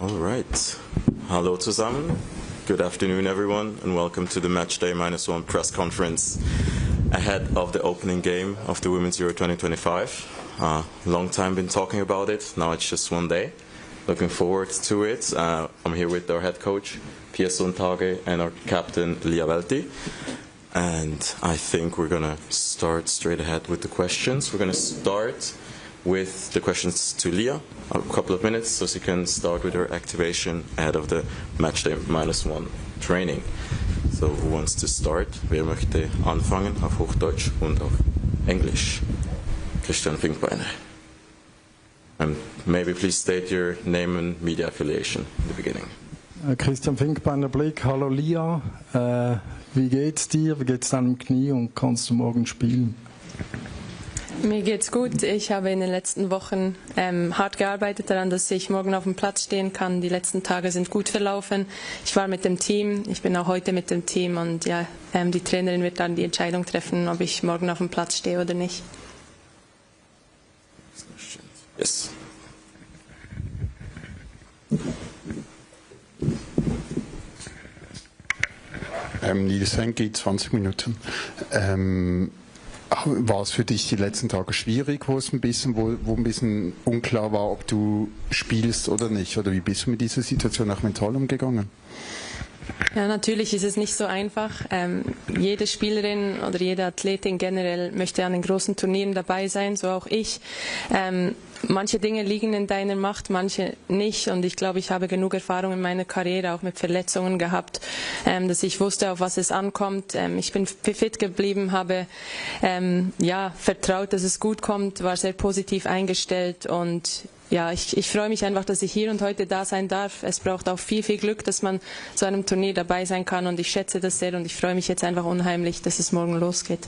All right. Hallo zusammen. Good afternoon, everyone, and welcome to the Matchday -1 press conference ahead of the opening game of the Women's Euro 2025. Long time been talking about it. Now it's just one day. Looking forward to it. I'm here with our head coach, Pia Sundhage, and our captain, Lia Welti. And I think we're going to start straight ahead with the questions. We're going to start with the questions to Lia, a couple of minutes, so she can start with her activation ahead of the Matchday -1 training. So who wants to start? Wer möchte anfangen auf Hochdeutsch und auf Englisch? Christian Finkbeiner. And maybe please state your name and media affiliation in the beginning. Christian Finkbeiner, Blick. Hallo Lia. Wie geht's dir? Wie geht's deinem Knie und kannst du morgen spielen? Mir geht's gut. Ich habe in den letzten Wochen hart gearbeitet daran, dass ich morgen auf dem Platz stehen kann. Die letzten Tage sind gut verlaufen. Ich war mit dem Team, ich bin auch heute mit dem Team und ja, die Trainerin wird dann die Entscheidung treffen, ob ich morgen auf dem Platz stehe oder nicht. Yes. Nils Henke, 20 Minuten. War es für dich die letzten Tage schwierig, wo ein bisschen unklar war, ob du spielst oder nicht? Oder wie bist du mit dieser Situation auch mental umgegangen? Ja, natürlich ist es nicht so einfach. Jede Spielerin oder jede Athletin generell möchte an den großen Turnieren dabei sein, so auch ich. Manche Dinge liegen in deiner Macht, manche nicht. Und ich glaube, ich habe genug Erfahrung in meiner Karriere, auch mit Verletzungen gehabt, dass ich wusste, auf was es ankommt. Ich bin fit geblieben, habe vertraut, dass es gut kommt, war sehr positiv eingestellt und ja, ich freue mich einfach, dass ich hier und heute da sein darf. Es braucht auch viel, viel Glück, dass man zu einem Turnier dabei sein kann und ich schätze das sehr und ich freue mich jetzt einfach unheimlich, dass es morgen losgeht.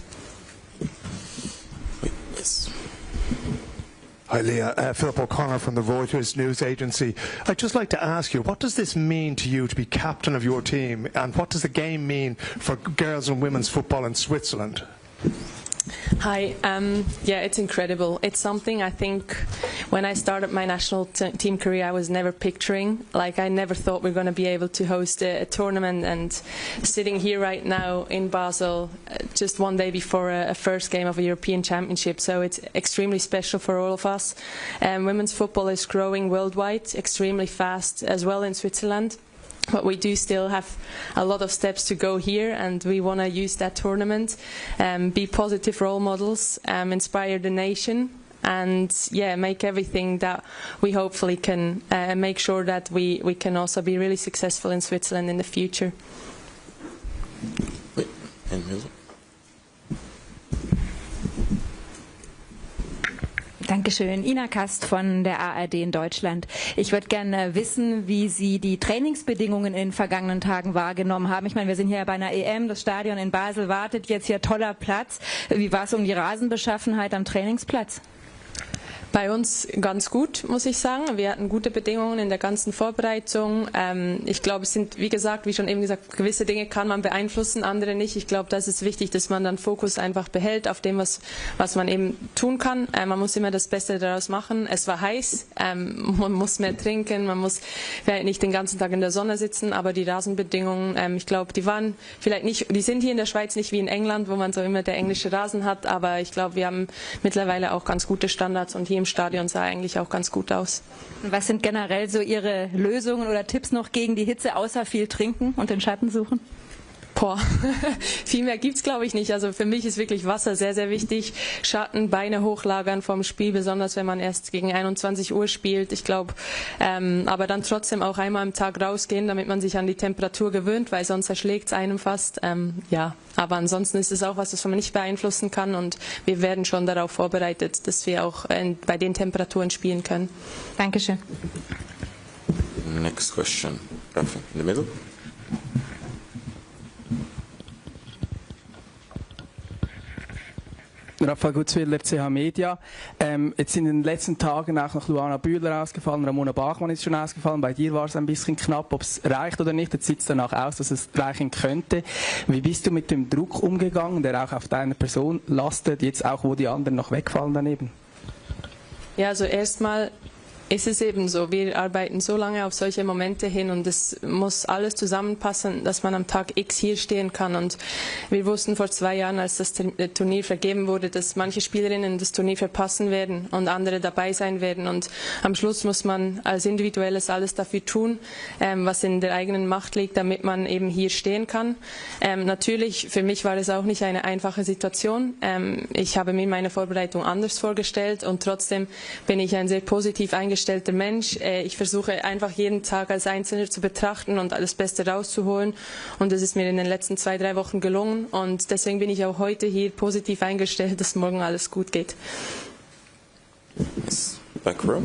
Yes. Hi Leah, Philip O'Connor from the Reuters News Agency. I'd just like to ask you, what does this mean to you to be captain of your team, and what does the game mean for girls and women's football in Switzerland? Hi, yeah, it's incredible. It's something I think when I started my national team career I was never picturing. Like I never thought we were going to be able to host a tournament, and sitting here right now in Basel just one day before a first game of a European Championship, so it's extremely special for all of us. Women's football is growing worldwide extremely fast as well in Switzerland. But we do still have a lot of steps to go here, and we want to use that tournament, be positive role models, inspire the nation, and yeah, make everything that we hopefully can make sure that we can also be really successful in Switzerland in the future. Dankeschön. Ina Kast von der ARD in Deutschland. Ich würde gerne wissen, wie Sie die Trainingsbedingungen in den vergangenen Tagen wahrgenommen haben. Ich meine, wir sind hier bei einer EM, das Stadion in Basel wartet jetzt hier, toller Platz. Wie war es um die Rasenbeschaffenheit am Trainingsplatz? Bei uns ganz gut, muss ich sagen. Wir hatten gute Bedingungen in der ganzen Vorbereitung. Ich glaube, es sind, wie gesagt, wie schon eben gesagt, gewisse Dinge kann man beeinflussen, andere nicht. Ich glaube, das ist wichtig, dass man dann Fokus einfach behält auf dem, was man eben tun kann. Man muss immer das Beste daraus machen. Es war heiß, man muss mehr trinken, man muss vielleicht nicht den ganzen Tag in der Sonne sitzen, aber die Rasenbedingungen, ich glaube, die waren vielleicht nicht, die sind hier in der Schweiz nicht wie in England, wo man so immer der englische Rasen hat, aber ich glaube, wir haben mittlerweile auch ganz gute Standards und hier im Stadion sah eigentlich auch ganz gut aus. Was sind generell so Ihre Lösungen oder Tipps noch gegen die Hitze, außer viel trinken und den Schatten suchen? Viel mehr gibt's glaube ich nicht. Also für mich ist wirklich Wasser sehr, sehr wichtig. Schatten, Beine hochlagern vorm Spiel, besonders wenn man erst gegen 21 Uhr spielt. Ich glaube, aber dann trotzdem auch einmal am Tag rausgehen, damit man sich an die Temperatur gewöhnt, weil sonst erschlägt's einem fast. Ja, aber ansonsten ist es auch was, das man nicht beeinflussen kann und wir werden schon darauf vorbereitet, dass wir auch bei den Temperaturen spielen können. Dankeschön. Next question. In the middle. Raphael Gutzwiller, CH Media. Jetzt sind in den letzten Tagen auch noch Luana Bühler ausgefallen, Ramona Bachmann ist schon ausgefallen. Bei dir war es ein bisschen knapp, ob es reicht oder nicht. Jetzt sieht es danach aus, dass es reichen könnte. Wie bist du mit dem Druck umgegangen, der auch auf deiner Person lastet, jetzt auch wo die anderen noch wegfallen daneben? Ja, also erstmal ist es eben so. Wir arbeiten so lange auf solche Momente hin und es muss alles zusammenpassen, dass man am Tag X hier stehen kann. Und wir wussten vor 2 Jahren, als das Turnier vergeben wurde, dass manche Spielerinnen das Turnier verpassen werden und andere dabei sein werden. Und am Schluss muss man als Individuelles alles dafür tun, was in der eigenen Macht liegt, damit man eben hier stehen kann. Natürlich, für mich war es auch nicht eine einfache Situation. Ich habe mir meine Vorbereitung anders vorgestellt und trotzdem bin ich ein sehr positiv eingestellter Mensch. Ich versuche einfach jeden Tag als Einzelner zu betrachten und das Beste rauszuholen und das ist mir in den letzten 2-3 Wochen gelungen und deswegen bin ich auch heute hier positiv eingestellt, dass morgen alles gut geht. Back row.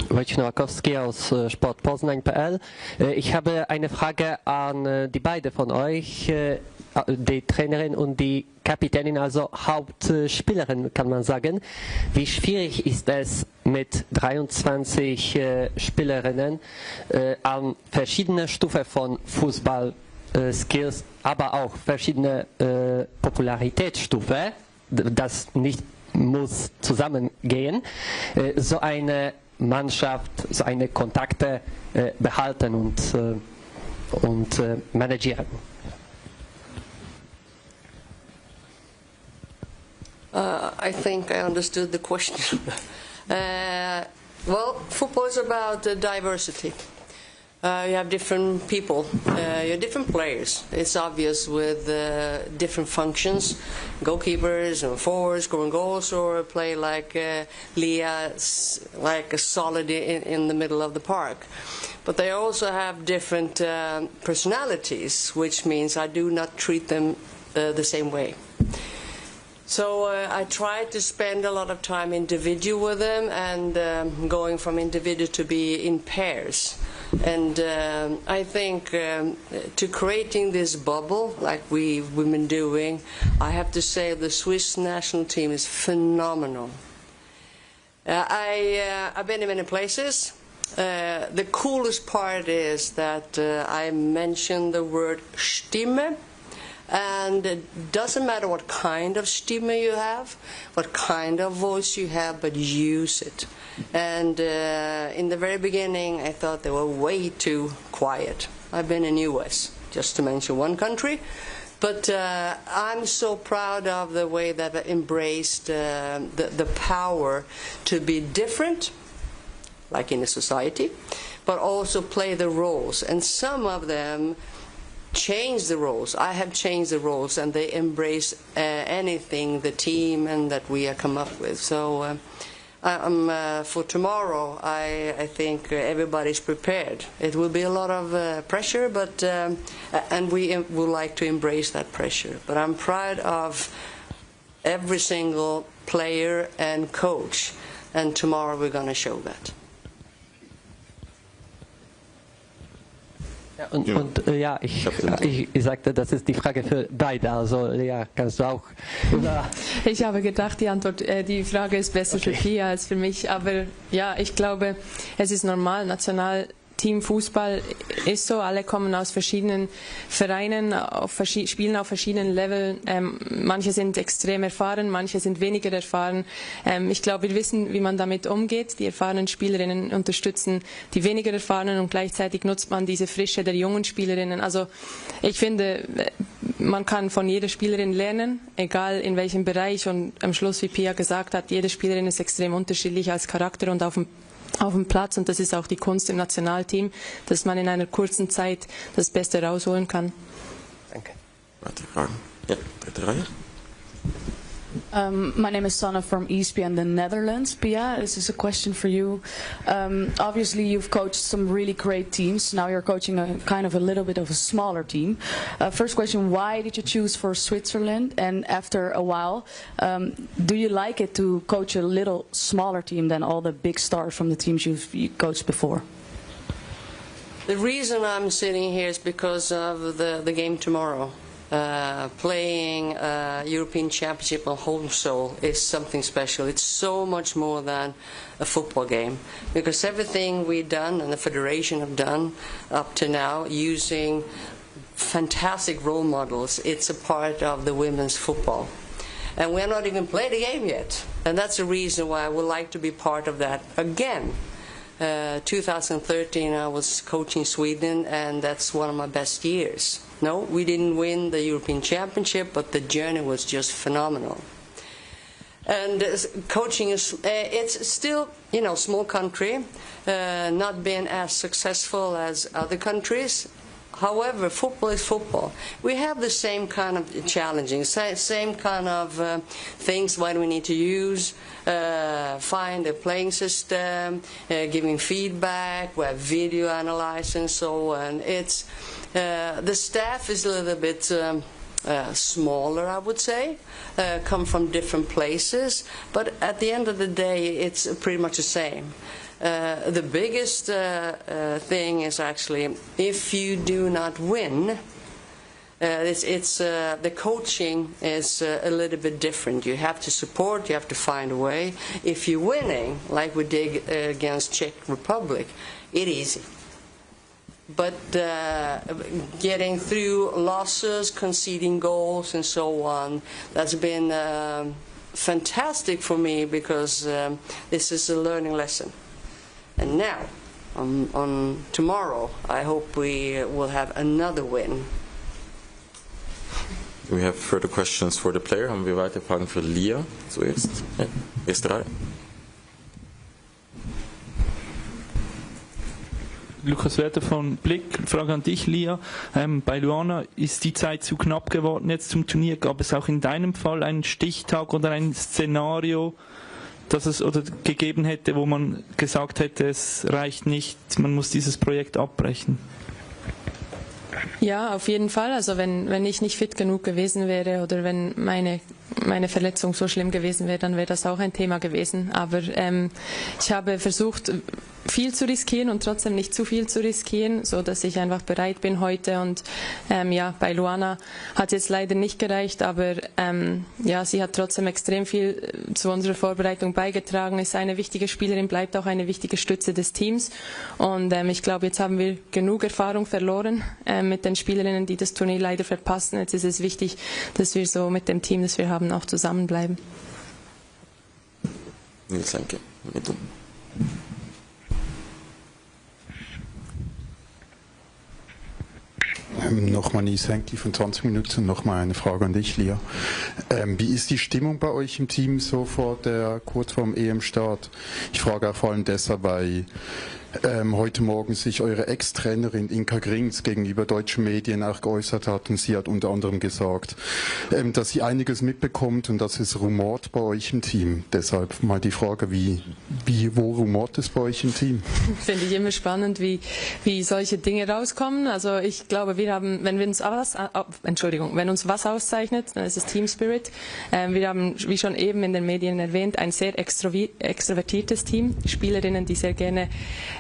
Wojciech Nowakowski aus sportpoznań.pl. Ich habe eine Frage an die beiden von euch, die Trainerin und die Kapitänin, also Hauptspielerin, kann man sagen. Wie schwierig ist es mit 23 Spielerinnen an verschiedene Stufen von Fußball-Skills, aber auch verschiedene Popularitätsstufen, das nicht muss zusammengehen, so eine Mannschaft, so eine Kontakte behalten und managieren. I think I understood the question. Well, football is about diversity. You have different people, you have different players. It's obvious with different functions, goalkeepers and forwards scoring goals, or play like Leah, like a solid in the middle of the park. But they also have different personalities, which means I do not treat them the same way. So I try to spend a lot of time individual with them and going from individual to be in pairs. And I think to creating this bubble like we've been doing, I have to say the Swiss national team is phenomenal. I've been in many places. The coolest part is that I mentioned the word Stimme. And it doesn't matter what kind of Stimme you have, what kind of voice you have, but use it. And in the very beginning, I thought they were way too quiet. I've been in US, just to mention one country. But I'm so proud of the way that I embraced the power to be different, like in a society, but also play the roles. And some of them change the roles. I have changed the roles, and they embrace anything, the team, and that we have come up with. So for tomorrow, I think everybody's prepared. It will be a lot of pressure, but and we would like to embrace that pressure. But I'm proud of every single player and coach, and tomorrow we're going to show that. Und ja, ich sagte, das ist die Frage für beide. Also ja, kannst du auch. Ich habe gedacht, die Frage ist besser für Pia als für mich. Aber ja, ich glaube, es ist normal. Nationalteam-Fußball ist so. Alle kommen aus verschiedenen Vereinen, spielen auf verschiedenen Leveln. Manche sind extrem erfahren, manche sind weniger erfahren. Ich glaube, wir wissen, wie man damit umgeht. Die erfahrenen Spielerinnen unterstützen die weniger erfahrenen und gleichzeitig nutzt man diese Frische der jungen Spielerinnen. Also ich finde, man kann von jeder Spielerin lernen, egal in welchem Bereich. Und am Schluss, wie Pia gesagt hat, jede Spielerin ist extrem unterschiedlich als Charakter und auf dem Platz, und das ist auch die Kunst im Nationalteam, dass man in einer kurzen Zeit das Beste rausholen kann. Danke. Ja, dritte Reihe. My name is Sanne from ESPN the Netherlands. Pia, this is a question for you. Obviously, you've coached some really great teams. Now you're coaching a kind of a little bit of a smaller team. First question, why did you choose for Switzerland? And after a while, do you like it to coach a little smaller team than all the big stars from the teams you've coached before? The reason I'm sitting here is because of the game tomorrow. Playing European Championship on home soil is something special. It's so much more than a football game, because everything we've done and the Federation have done up to now, using fantastic role models, it's a part of the women's football. And we have not even played a game yet. And that's the reason why I would like to be part of that again. 2013 I was coaching Sweden, and that's one of my best years. No, we didn't win the European Championship, but the journey was just phenomenal. And coaching is, it's still, you know, small country, not been as successful as other countries. However, football is football. We have the same kind of challenging, same kind of things what we need to use, find a playing system, giving feedback, we have video analysis and so on. It's, the staff is a little bit smaller, I would say, come from different places, but at the end of the day it's pretty much the same. The biggest thing is actually if you do not win, the coaching is a little bit different. You have to support, you have to find a way. If you're winning, like we did against Czech Republic, it's easy. But getting through losses, conceding goals and so on, that's been fantastic for me, because this is a learning lesson. And now, on tomorrow, I hope we will have another win. We have further questions for the player. Haben wir weitere Fragen für Lia zuerst? Ja, erste Reihe. Lukas Werther von Blick, Frage an dich, Lia. Bei Luana ist die Zeit zu knapp geworden jetzt zum Turnier. Gab es auch in deinem Fall einen Stichtag oder ein Szenario, das es oder gegeben hätte, wo man gesagt hätte, es reicht nicht, man muss dieses Projekt abbrechen? Ja, auf jeden Fall. Also wenn ich nicht fit genug gewesen wäre oder wenn meine Verletzung so schlimm gewesen wäre, dann wäre das auch ein Thema gewesen. Aber ich habe versucht, viel zu riskieren und trotzdem nicht zu viel zu riskieren, so dass ich einfach bereit bin heute. Und ja, bei Luana hat es jetzt leider nicht gereicht, aber ja, sie hat trotzdem extrem viel zu unserer Vorbereitung beigetragen, ist eine wichtige Spielerin, bleibt auch eine wichtige Stütze des Teams. Und ich glaube, jetzt haben wir genug Erfahrung verloren mit den Spielerinnen, die das Turnier leider verpassen. Jetzt ist es wichtig, dass wir so mit dem Team, das wir haben, auch zusammenbleiben. Nils, danke. Nochmal Nils Henke von 20 Minuten, nochmal eine Frage an dich, Lia. Wie ist die Stimmung bei euch im Team so kurz vorm EM-Start? Ich frage auch vor allem deshalb, weil heute Morgen sich eure Ex-Trainerin Inka Grings gegenüber deutschen Medien auch geäußert hat, und sie hat unter anderem gesagt, dass sie einiges mitbekommt und dass es rumort bei euch im Team. Deshalb mal die Frage, wo rumort es bei euch im Team? Finde ich immer spannend, wie solche Dinge rauskommen. Also ich glaube, wir haben, wenn uns was auszeichnet, dann ist es Team Spirit. Wir haben, wie schon eben in den Medien erwähnt, ein sehr extrovertiertes Team. Spielerinnen, die sehr gerne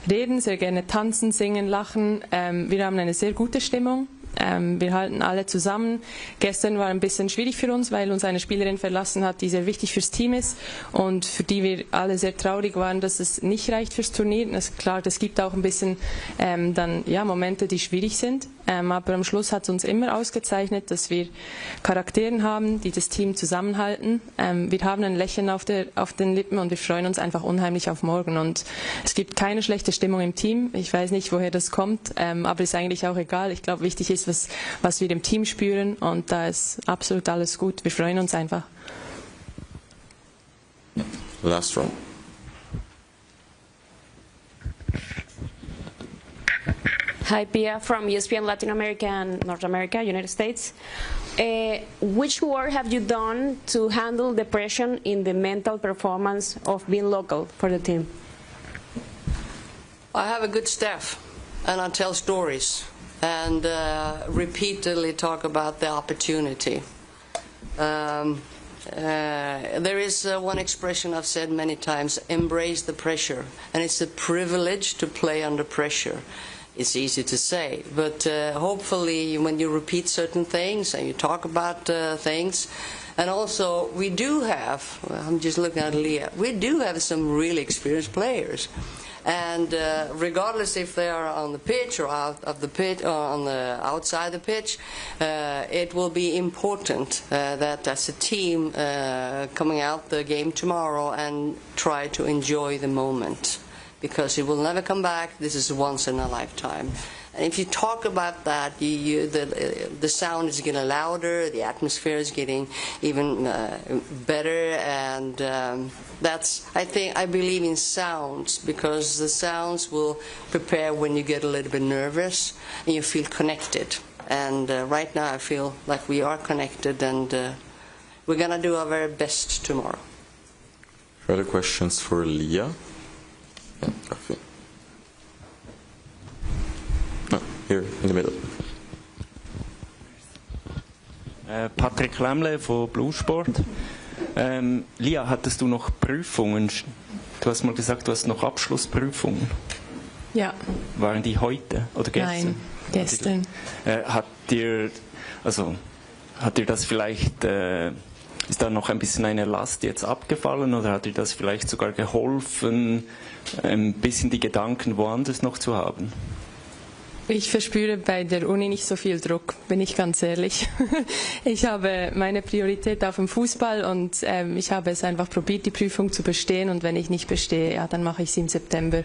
reden, sehr gerne tanzen, singen, lachen. Wir haben eine sehr gute Stimmung. Wir halten alle zusammen. Gestern war ein bisschen schwierig für uns, weil uns eine Spielerin verlassen hat, die sehr wichtig fürs Team ist und für die wir alle sehr traurig waren, dass es nicht reicht fürs Turnier. Das ist klar, das gibt auch ein bisschen dann ja Momente, die schwierig sind. Aber am Schluss hat es uns immer ausgezeichnet, dass wir Charakteren haben, die das Team zusammenhalten. Wir haben ein Lächeln auf den Lippen und wir freuen uns einfach unheimlich auf morgen. Und es gibt keine schlechte Stimmung im Team. Ich weiß nicht, woher das kommt, aber ist eigentlich auch egal. Ich glaube, wichtig ist, was wir im Team spüren, und da ist absolut alles gut. Wir freuen uns einfach. Last round. Hi, Pia from ESPN Latin America and North America, United States. Which work have you done to handle depression in the mental performance of being local for the team? I have a good staff, and I tell stories and repeatedly talk about the opportunity. There is one expression I've said many times: embrace the pressure. And it's a privilege to play under pressure. It's easy to say, but hopefully when you repeat certain things and you talk about things, and also we do have, I'm just looking at Leah, we do have some really experienced players. And regardless if they are on the pitch or out of the pitch or on the outside the pitch, it will be important that as a team coming out the game tomorrow and try to enjoy the moment, because it will never come back. This is once in a lifetime. And if you talk about that, the sound is getting louder, the atmosphere is getting even better, and I believe in sounds, because the sounds will prepare when you get a little bit nervous and you feel connected. And right now I feel like we are connected, and we're going to do our very best tomorrow. Further questions for Leah? Yeah, coffee. Here in the middle. Patrick Lämmle von Blue Sport. Lia, hattest du noch Prüfungen? Du hast mal gesagt, du hast noch Abschlussprüfungen. Ja. Waren die heute oder gestern? Nein, gestern. Hat dir das vielleicht, ist da noch ein bisschen eine Last jetzt abgefallen, oder hat dir das vielleicht sogar geholfen, ein bisschen die Gedanken woanders noch zu haben? Ich verspüre bei der Uni nicht so viel Druck, bin ich ganz ehrlich. Ich habe meine Priorität auf dem Fußball, und ich habe es einfach probiert, die Prüfung zu bestehen, und wenn ich nicht bestehe, ja, dann mache ich sie im September.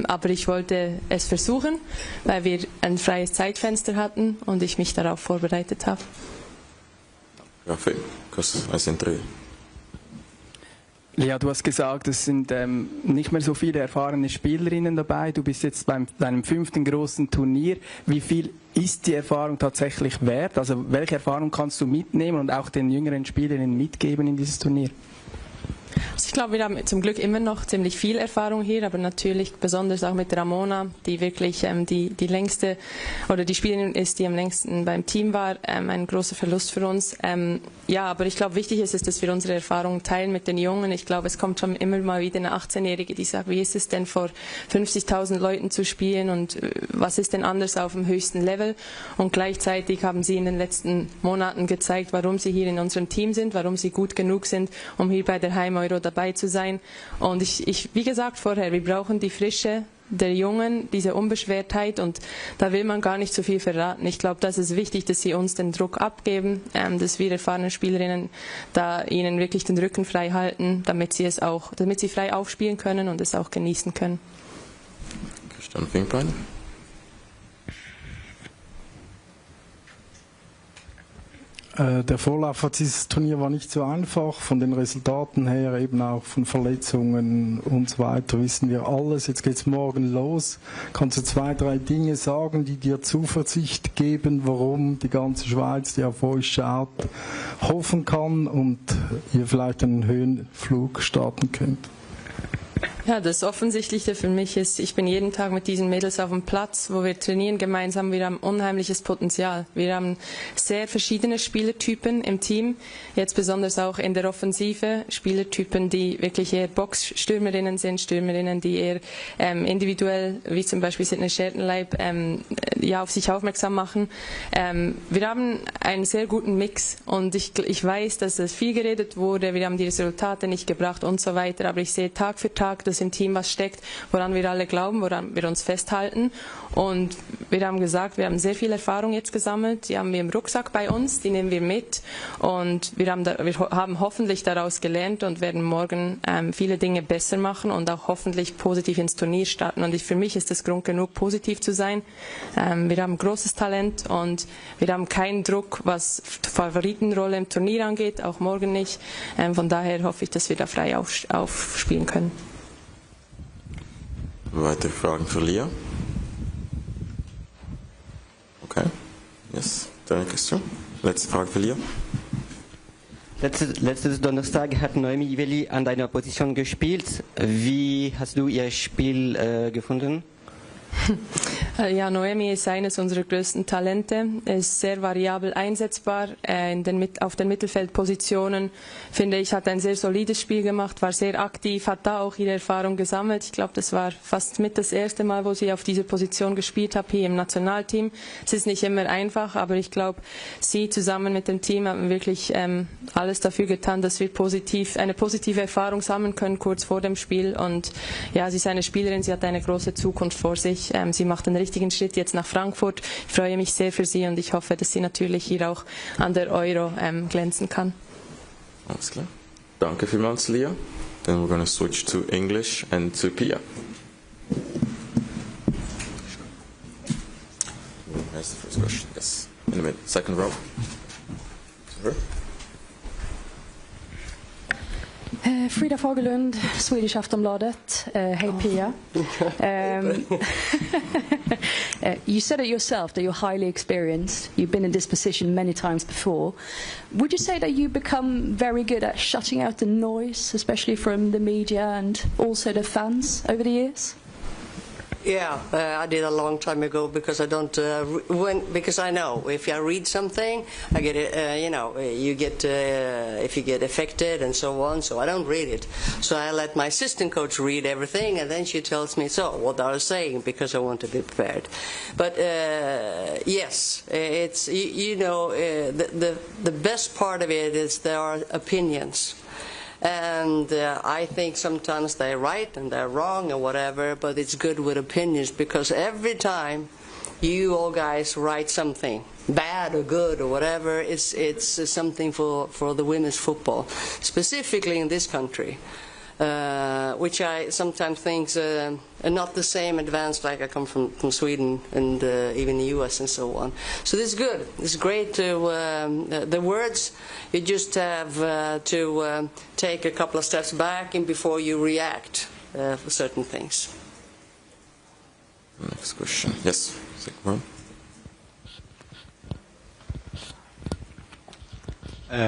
Aber ich wollte es versuchen, weil wir ein freies Zeitfenster hatten und ich mich darauf vorbereitet habe. Grazie, I sent Lea, du hast gesagt, es sind nicht mehr so viele erfahrene Spielerinnen dabei. Du bist jetzt bei deinem 5. großen Turnier. Wie viel ist die Erfahrung tatsächlich wert? Also welche Erfahrung kannst du mitnehmen und auch den jüngeren Spielerinnen mitgeben in dieses Turnier? Also ich glaube, wir haben zum Glück immer noch ziemlich viel Erfahrung hier, aber natürlich besonders auch mit Ramona, die wirklich die längste oder die Spielerin ist, die am längsten beim Team war, ein großer Verlust für uns. Ja, aber ich glaube, wichtig ist, dass wir unsere Erfahrungen teilen mit den Jungen. Ich glaube, es kommt schon immer mal wieder eine 18-Jährige, die sagt, wie ist es denn vor 50.000 Leuten zu spielen und was ist denn anders auf dem höchsten Level? Und gleichzeitig haben sie in den letzten Monaten gezeigt, warum sie hier in unserem Team sind, warum sie gut genug sind, um hier bei der Heim-Euro dabei zu sein. Und ich, wie gesagt vorher, wir brauchen die Frische der Jungen, diese Unbeschwertheit, und da will man gar nicht so viel verraten. Ich glaube, das ist wichtig, dass sie uns den Druck abgeben, dass wir erfahrene Spielerinnen da ihnen wirklich den Rücken frei halten, damit sie frei aufspielen können und es auch genießen können. Christian Finkbein. Der Vorlauf für dieses Turnier war nicht so einfach, von den Resultaten her, eben auch von Verletzungen und so weiter, wissen wir alles. Jetzt geht es morgen los. Kannst du 2, 3 Dinge sagen, die dir Zuversicht geben, warum die ganze Schweiz, die auf euch schaut, hoffen kann und ihr vielleicht einen Höhenflug starten könnt? Ja, das Offensichtliche für mich ist, ich bin jeden Tag mit diesen Mädels auf dem Platz, wo wir trainieren gemeinsam. Wir haben unheimliches Potenzial. Wir haben sehr verschiedene Spielertypen im Team, jetzt besonders auch in der Offensive. Spielertypen, die wirklich eher Boxstürmerinnen sind, Stürmerinnen, die eher individuell, wie zum Beispiel Sidney Schertenleib, auf sich aufmerksam machen. Wir haben einen sehr guten Mix, und ich weiß, dass es viel geredet wurde, wir haben die Resultate nicht gebracht und so weiter, aber ich sehe Tag für Tag, dass im Team was steckt, woran wir alle glauben, woran wir uns festhalten. Und wir haben gesagt, wir haben sehr viel Erfahrung jetzt gesammelt, die haben wir im Rucksack bei uns, die nehmen wir mit, und wir haben hoffentlich daraus gelernt und werden morgen viele Dinge besser machen und auch hoffentlich positiv ins Turnier starten. Und für mich ist das Grund genug, positiv zu sein. Wir haben großes Talent und wir haben keinen Druck, was Favoritenrolle im Turnier angeht, auch morgen nicht. Von daher hoffe ich, dass wir da frei aufspielen können. Weitere Fragen für Lia? Okay. Yes, deine Question. Letzte Frage für Lia. Letztes Donnerstag hat Noemi Veli an deiner Position gespielt. Wie hast du ihr Spiel gefunden? Ja, Noemi ist eines unserer größten Talente, ist sehr variabel einsetzbar. Auf den Mittelfeldpositionen, finde ich, hat ein sehr solides Spiel gemacht, war sehr aktiv, hat da auch ihre Erfahrung gesammelt. Ich glaube, das war fast mit das erste Mal, wo sie auf diese Position gespielt hat, hier im Nationalteam. Es ist nicht immer einfach, aber ich glaube, sie zusammen mit dem Team haben wirklich alles dafür getan, dass wir eine positive Erfahrung sammeln können, kurz vor dem Spiel. Und ja, sie ist eine Spielerin, sie hat eine große Zukunft vor sich. Sie macht den richtigen Schritt jetzt nach Frankfurt. Ich freue mich sehr für sie und ich hoffe, dass sie natürlich hier auch an der Euro glänzen kann. Alles klar. Danke vielmals, Lia. Then we're going to switch to English and to Pia. That's the first question. Yes. In a minute. Second row. To her. Frida Fagerlund, Swedish Aftonbladet. Hey Pia. You said it yourself that you're highly experienced. You've been in this position many times before. Would you say that you become very good at shutting out the noise, especially from the media and also the fans over the years? Yeah, I did a long time ago because I don't because I know if I read something, I get it. You get if you get affected and so on. So I don't read it. So I let my assistant coach read everything, and then she tells me what I was saying because I want to be prepared. But yes, it's the best part of it is there are opinions. And I think sometimes they're right and they're wrong or whatever, but it's good with opinions because every time you all guys write something, bad or good or whatever, it's something for the women's football, specifically in this country, which I sometimes think are not the same advanced like I come from Sweden and even the US and so on. So this is good. It's great to the words. You just have to take a couple of steps back and before you react for certain things. Next question. Yes, second one.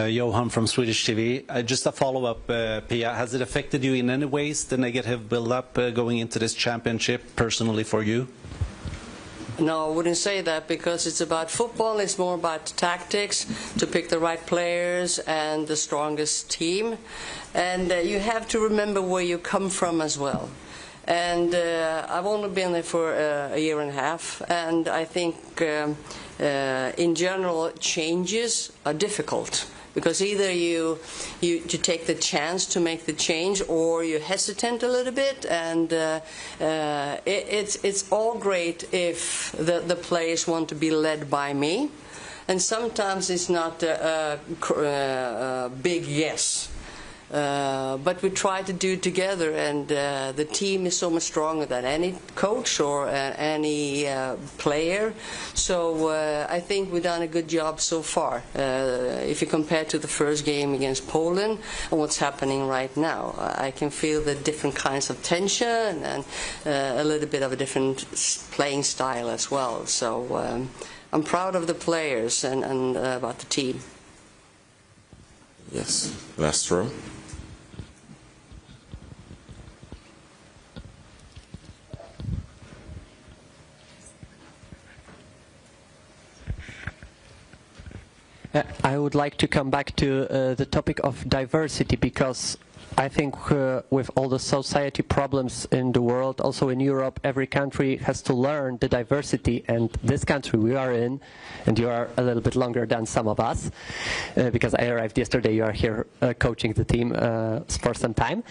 Johan from Swedish TV. Just a follow-up, Pia. Has it affected you in any ways, the negative build-up going into this championship, personally for you? No, I wouldn't say that because it's about football. It's more about tactics, to pick the right players and the strongest team. And you have to remember where you come from as well. And I've only been there for a year and a half, and I think in general changes are difficult. Because either you take the chance to make the change, or you're hesitant a little bit, and it's all great if the players want to be led by me, and sometimes it's not a big yes. But we try to do it together, and the team is so much stronger than any coach or any player. So I think we've done a good job so far. If you compare to the first game against Poland and what's happening right now, I can feel the different kinds of tension and a little bit of a different playing style as well. So I'm proud of the players and about the team. Yes, last row. I would like to come back to the topic of diversity, because I think with all the society problems in the world, also in Europe, every country has to learn the diversity, and this country we are in, and you are a little bit longer than some of us, because I arrived yesterday, you are here coaching the team for some time.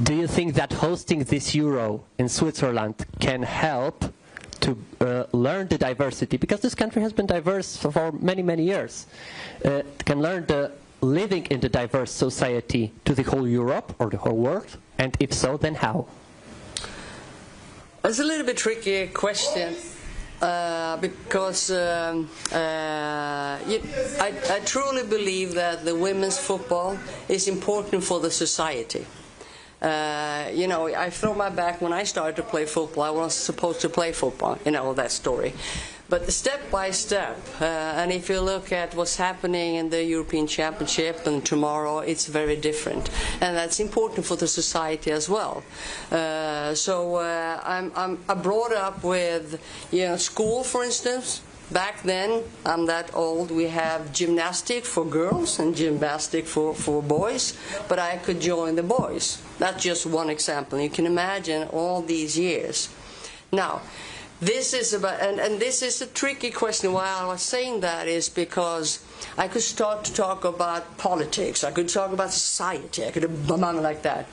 Do you think that hosting this Euro in Switzerland can help to learn the diversity, because this country has been diverse for many, many years, can learn the living in the diverse society to the whole Europe or the whole world? And if so, then how? It's a little bit tricky question. Because I truly believe that the women's football is important for the society. I throw my back when I started to play football. I wasn't supposed to play football, that story. But step by step, and if you look at what's happening in the European Championship and tomorrow, it's very different, and that's important for the society as well. I brought up with, school, for instance. Back then, I'm that old, we have gymnastic for girls and gymnastic for boys, but I could join the boys. That's just one example. You can imagine all these years. Now, this is about, and this is a tricky question. Why I was saying that is because I could start to talk about politics, I could talk about society, I could like that.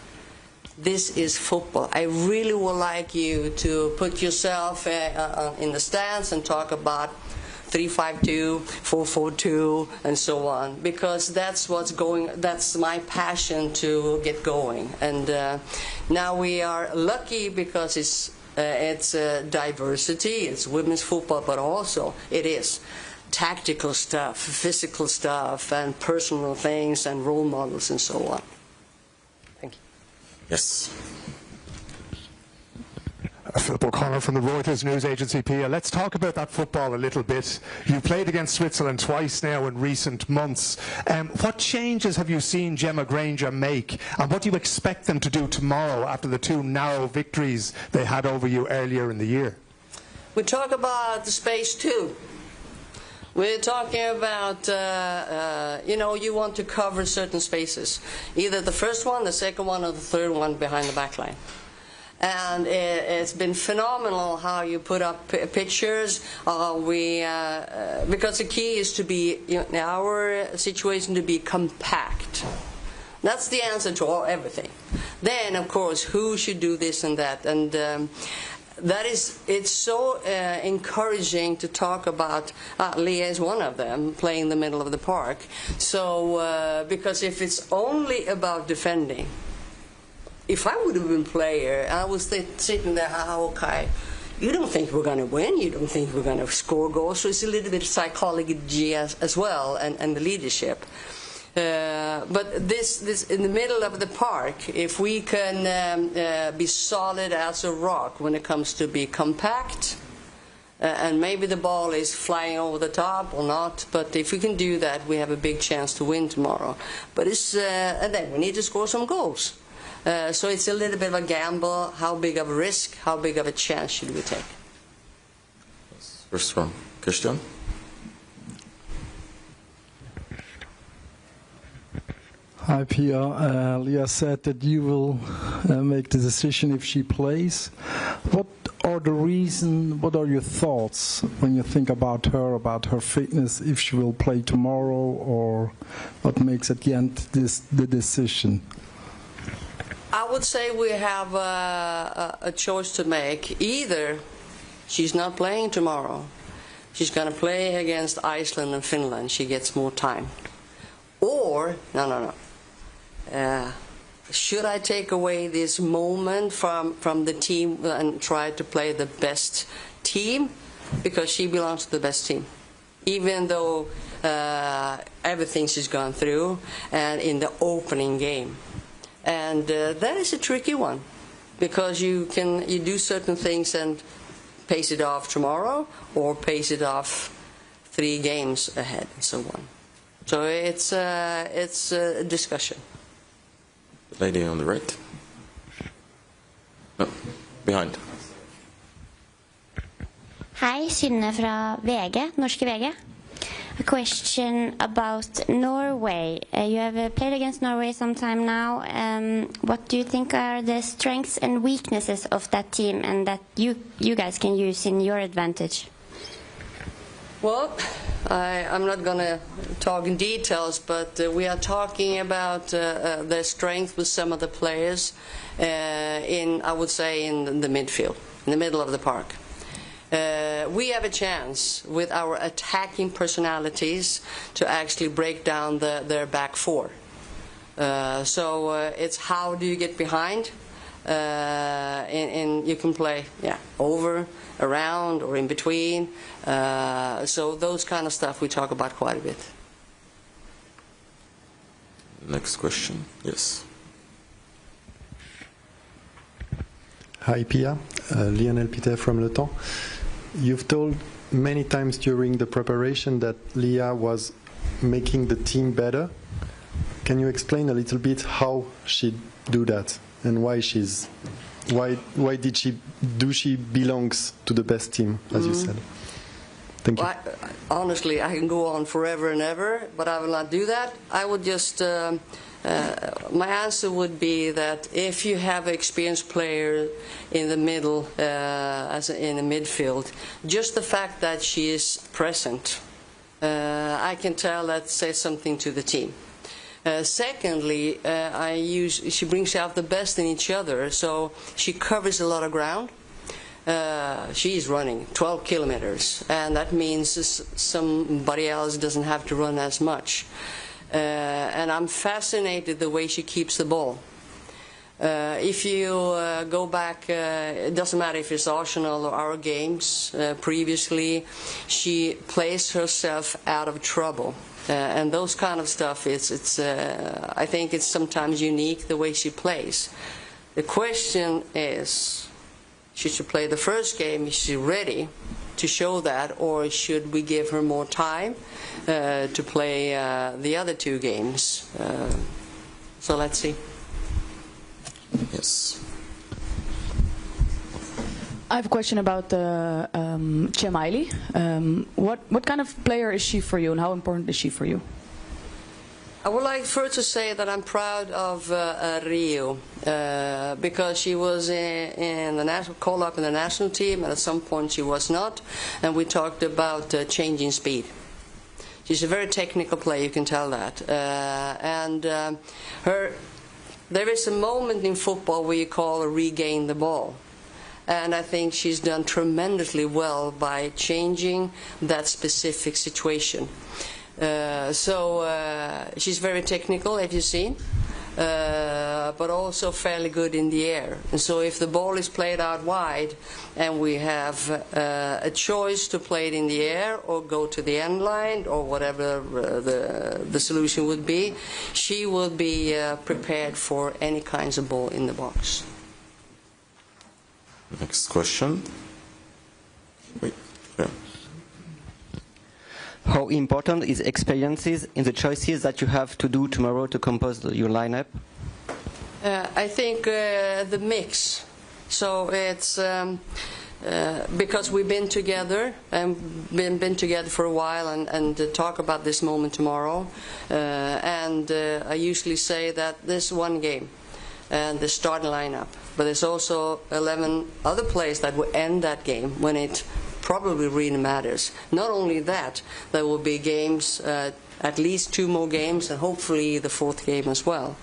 This is football. I really would like you to put yourself in the stands and talk about 3-5-2, 4-4-2, and so on, because that's what's going. That's my passion to get going. And now we are lucky because it's diversity. It's women's football, but also it is tactical stuff, physical stuff, and personal things, and role models, and so on. Thank you. Yes. Philip O'Connor from the Reuters news agency, Pia. Let's talk about that football a little bit. You played against Switzerland twice now in recent months. What changes have you seen Gemma Granger make, and what do you expect them to do tomorrow after the 2 narrow victories they had over you earlier in the year? We talk about the space too. We're talking about, you want to cover certain spaces. Either the first one, the second one, or the third one behind the back line. And it's been phenomenal how you put up pictures. Because the key is to be, in our situation, to be compact. That's the answer to everything. Then, of course, who should do this and that. And it's so encouraging to talk about. Leah is one of them, playing in the middle of the park. So, because if it's only about defending, if I would have been player, I was sitting there, okay, you don't think we're going to win, you don't think we're going to score goals, so it's a little bit of psychology as well, and the leadership. But this in the middle of the park, if we can be solid as a rock when it comes to be compact, and maybe the ball is flying over the top or not, but if we can do that, we have a big chance to win tomorrow. But and then we need to score some goals. So it's a little bit of a gamble. How big of a risk, how big of a chance should we take? First one, Christian. Hi Pia, Leah said that you will make the decision if she plays. What are your thoughts when you think about her fitness, if she will play tomorrow, or what makes at the end the decision? I would say we have a choice to make. Either she's not playing tomorrow, she's going to play against Iceland and Finland, she gets more time. Or, no. Should I take away this moment from the team and try to play the best team? Because she belongs to the best team. Even though everything she's gone through, and in the opening game. And that is a tricky one, because you do certain things and pace it off tomorrow, or pace it off 3 games ahead, and so on. So it's a discussion. Lady on the right. No, behind. Hei, Synne fra VG, norske VG. A question about Norway. You have played against Norway some time now. What do you think are the strengths and weaknesses of that team, and that you guys can use in your advantage? Well, I'm not going to talk in details, but we are talking about their strength with some of the players I would say, in the midfield, in the middle of the park. We have a chance with our attacking personalities to actually break down their back four. So it's how do you get behind, and you can play over, around, or in between. So those kind of stuff we talk about quite a bit. Next question, yes. Hi Pia, Lionel Peter from Le Temps. You've told many times during the preparation that Leah was making the team better. Can you explain a little bit how she do that and why she belongs to the best team, as you said? Thank you. Well, honestly, I can go on forever and ever, but I will not do that. I would just, my answer would be that if you have an experienced player in the middle, in the midfield, just the fact that she is present, I can tell that says something to the team. Secondly, she brings out the best in each other, so she covers a lot of ground. She's running 12 kilometers, and that means somebody else doesn't have to run as much. And I'm fascinated the way she keeps the ball. If you go back, it doesn't matter if it's Arsenal or our games previously, she plays herself out of trouble. And those kind of stuff, I think it's sometimes unique the way she plays. The question is, should she play the first game? Is she ready to show that, or should we give her more time to play the other two games? So let's see. Yes. I have a question about Chemaili. What kind of player is she for you, and how important is she for you? I would like first to say that I'm proud of Rio because she was in the call up in the national team, and at some point she was not, and we talked about changing speed. She's a very technical player, you can tell that, there is a moment in football where you call a regain the ball. And I think she's done tremendously well by changing that specific situation. She's very technical, as you've seen, but also fairly good in the air. And so if the ball is played out wide and we have a choice to play it in the air or go to the end line or whatever the solution would be, she will be prepared for any kinds of ball in the box. Next question. Wait. Yeah. How important is experiences in the choices that you have to do tomorrow to compose your lineup? I think the mix. So it's because we've been together and been together for a while and talk about this moment tomorrow. I usually say that there's one game and the starting lineup, but there's also 11 other players that will end that game when it probably really matters. Not only that, there will be games, at least 2 more games, and hopefully the 4th game as well.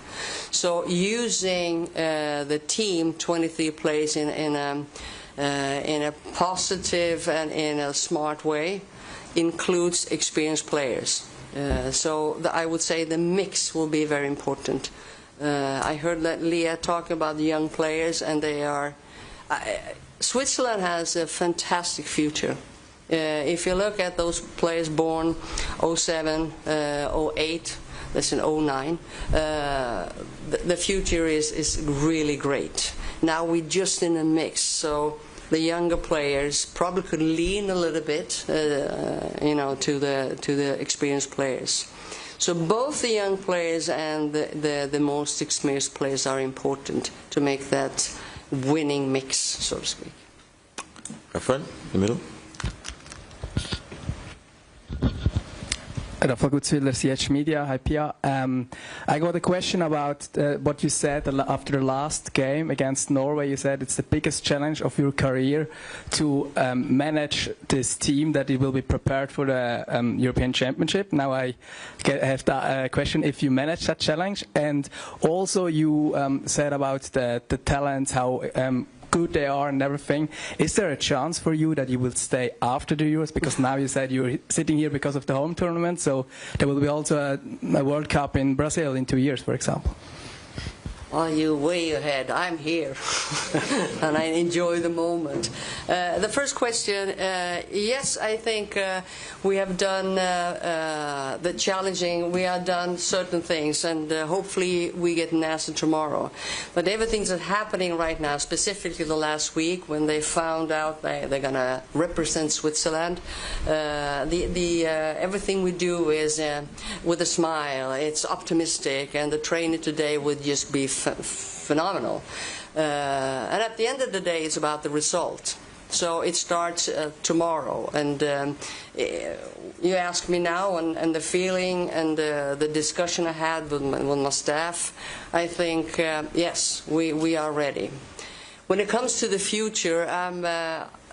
So using the team, 23 players in a positive and in a smart way, includes experienced players. So I would say the mix will be very important. I heard that Leah talk about the young players, and they are. Switzerland has a fantastic future. If you look at those players born 07, 08, that's in 09, the future is really great. Now we're just in a mix, so the younger players probably could lean a little bit, to the experienced players. So both the young players and the most experienced players are important to make that winning mix, so to speak. Rafael, in the middle. Rafael Gutzwiller, CH Media. Hi, Pia. I got a question about what you said after the last game against Norway. You said it's the biggest challenge of your career to manage this team, that it will be prepared for the European Championship. Now I have the question if you manage that challenge. And also you said about the talents, how good they are and everything. Is there a chance for you that you will stay after the Euros? Because now you said you're sitting here because of the home tournament, so there will be also a World Cup in Brazil in 2 years, for example. Oh, you're way ahead. I'm here. And I enjoy the moment. The first question, yes, I think we have done the challenging. We have done certain things, and hopefully we get an answer tomorrow. But everything that's happening right now, specifically the last week when they found out they're going to represent Switzerland, everything we do is with a smile. It's optimistic, and the trainer today would just be phenomenal. And at the end of the day, it's about the result. So it starts tomorrow. And you ask me now, and the feeling and the discussion I had with my staff, I think, yes, we are ready. When it comes to the future,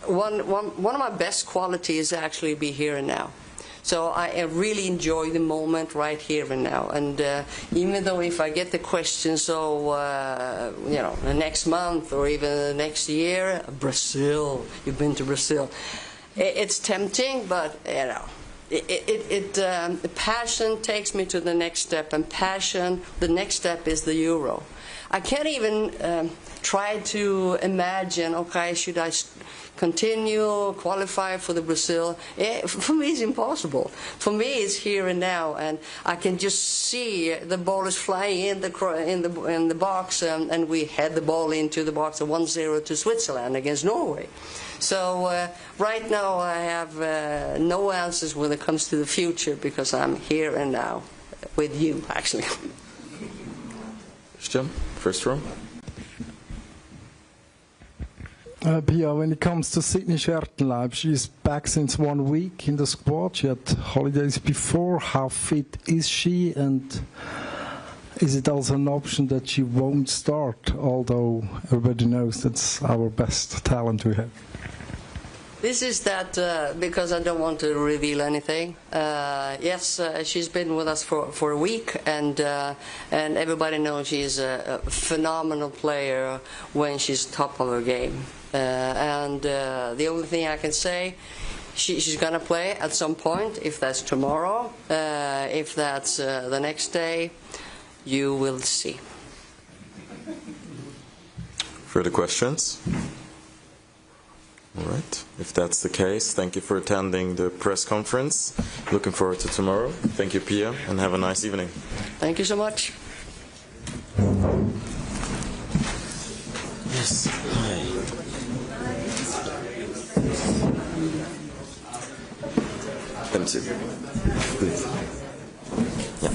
one of my best qualities is actually be here and now. So I really enjoy the moment right here and now. And even though if I get the question, so, the next month or even the next year, Brazil, you've been to Brazil. It's tempting, but, passion takes me to the next step. And the next step is the Euro. I can't even try to imagine, okay, should I continue, qualify for the Brazil? For me, it's impossible. For me, it's here and now, and I can just see the ball is flying in the box, and we head the ball into the box at 1-0 to Switzerland against Norway. So right now, I have no answers when it comes to the future because I'm here and now with you, actually. Christian, first row. Pia, when it comes to Sydney Schertenleib, she's back since 1 week in the squad. She had holidays before. How fit is she, and is it also an option that she won't start, although everybody knows that's our best talent we have? This is that because I don't want to reveal anything. Yes, she's been with us for a week, and everybody knows she's a phenomenal player when she's top of her game. And the only thing I can say, she's going to play at some point. If that's tomorrow, if that's the next day, you will see. Further questions? All right. If that's the case, thank you for attending the press conference. Looking forward to tomorrow. Thank you, Pia, and have a nice evening. Thank you so much. Yes. Hi. Them too. Good. Yeah.